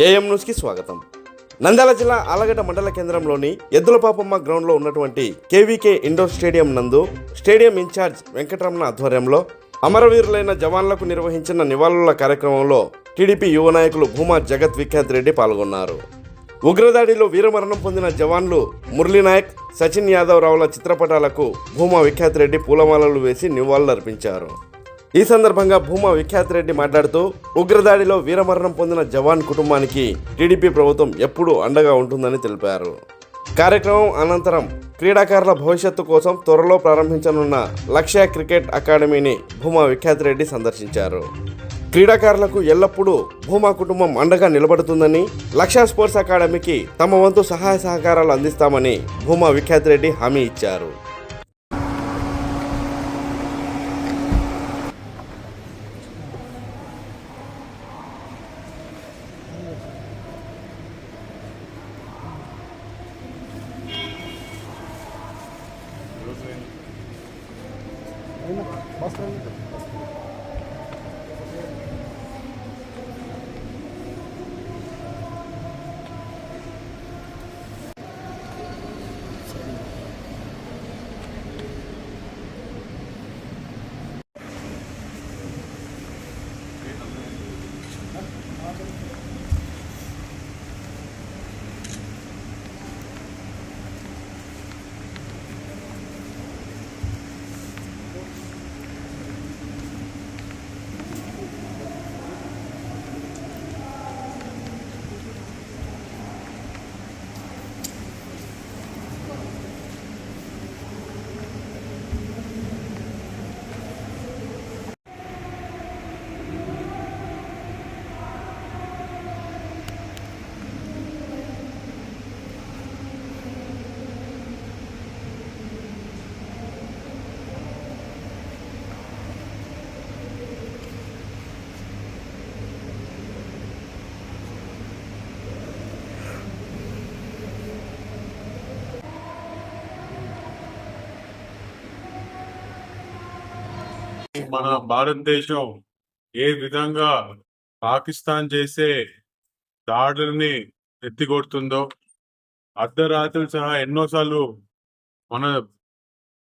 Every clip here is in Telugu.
ఏఎం న్యూస్కి స్వాగతం. నంద్యాల జిల్లా ఆలగడ్డ మండల కేంద్రంలోని ఎద్దులపాపమ్మ గ్రౌండ్లో ఉన్నటువంటి కేవీకే ఇండోర్ స్టేడియం నందు స్టేడియం ఇన్ఛార్జ్ వెంకటరమణ ఆధ్వర్యంలో అమరవీరులైన జవాన్లకు నిర్వహించిన నివాళుల కార్యక్రమంలో టీడీపీ యువ నాయకులు భూమా జగత్ విఖ్యాత్ రెడ్డి పాల్గొన్నారు. ఉగ్రదాడిలో వీరమరణం పొందిన జవాన్లు మురళీనాయక్, సచిన్ యాదవ్ రావుల చిత్రపటాలకు భూమా విఖ్యాత్ రెడ్డి పూలమాలలు వేసి నివాళులర్పించారు. ఈ సందర్భంగా భూమా విఖ్యాత్ రెడ్డి మాట్లాడుతూ ఉగ్రదాడిలో వీరమరణం పొందిన జవాన్ కుటుంబానికి టీడీపీ ప్రభుత్వం ఎప్పుడూ అండగా ఉంటుందని తెలిపారు. కార్యక్రమం అనంతరం క్రీడాకారుల భవిష్యత్తు కోసం త్వరలో ప్రారంభించనున్న లక్ష్య క్రికెట్ అకాడమీని భూమా విఖ్యాత్ రెడ్డి సందర్శించారు. క్రీడాకారులకు ఎల్లప్పుడూ భూమా కుటుంబం అండగా నిలబడుతుందని, లక్ష్య స్పోర్ట్స్ అకాడమీకి తమ వంతు సహాయ సహకారాలు అందిస్తామని భూమా విఖ్యాత్ రెడ్డి హామీ ఇచ్చారు. మన భారతదేశం ఏ విధంగా పాకిస్తాన్ చేసే దాడుల్ని ఎత్తికొడుతుందో, అర్ధరాత్రులు సహా ఎన్నోసార్లు మన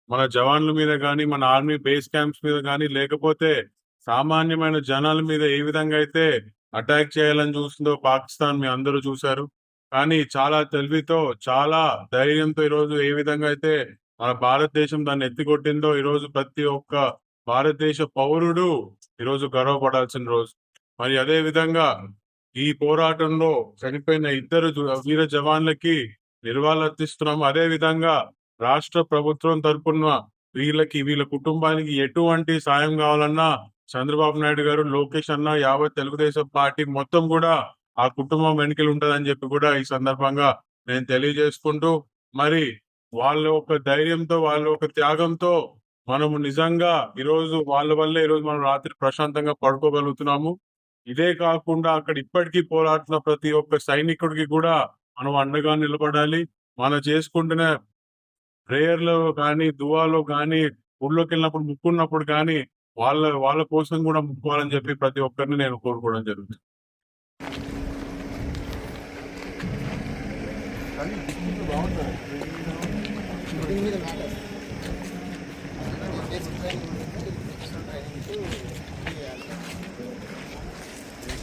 మన జవాన్ల మీద కానీ, మన ఆర్మీ బేస్ క్యాంప్స్ మీద కానీ, లేకపోతే సామాన్యమైన జనాల మీద ఏ విధంగా అయితే అటాక్ చేయాలని చూస్తుందో పాకిస్తాన్ మీ అందరూ చూశారు. కానీ చాలా తెలివితో, చాలా ధైర్యంతో ఈరోజు ఏ విధంగా అయితే మన భారతదేశం దాన్ని ఎత్తికొట్టిందో ఈరోజు ప్రతి ఒక్క భారతదేశ పౌరుడు ఈరోజు గర్వపడాల్సిన రోజు. మరి అదే విధంగా ఈ పోరాటంలో చనిపోయిన ఇద్దరు వీర జవాన్లకి నివాళులర్పిస్తున్నాము. అదే విధంగా రాష్ట్ర ప్రభుత్వం తరపున వీళ్ళ కుటుంబానికి ఎటువంటి సాయం కావాలన్నా చంద్రబాబు నాయుడు గారు, లోకేష్ అన్న, యావత్ తెలుగుదేశం పార్టీ మొత్తం కూడా ఆ కుటుంబం వెనుకలు ఉంటదని చెప్పి కూడా ఈ సందర్భంగా నేను తెలియజేసుకుంటూ, మరి వాళ్ళ ఒక ధైర్యంతో, వాళ్ళ ఒక త్యాగంతో మనము నిజంగా ఈరోజు వాళ్ళ వల్లే ఈరోజు మనం రాత్రి ప్రశాంతంగా పడుకోగలుగుతున్నాము. ఇదే కాకుండా అక్కడ ఇప్పటికీ పోరాడుతున్న ప్రతి ఒక్క సైనికుడికి కూడా మనం అండగా నిలబడాలి. మనం చేసుకుంటున్న ప్రేయర్లో కానీ, దువాలో కానీ, ఊళ్ళోకి వెళ్ళినప్పుడు ముక్కున్నప్పుడు కానీ వాళ్ళ కోసం కూడా ముక్కోవాలని చెప్పి ప్రతి ఒక్కరిని నేను కోరుకోవడం జరుగుతుంది.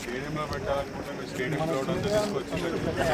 స్టేడియంలో పెట్టాలనుకుంటే స్టేడియం గ్రౌండ్ అంతా తీసుకొచ్చి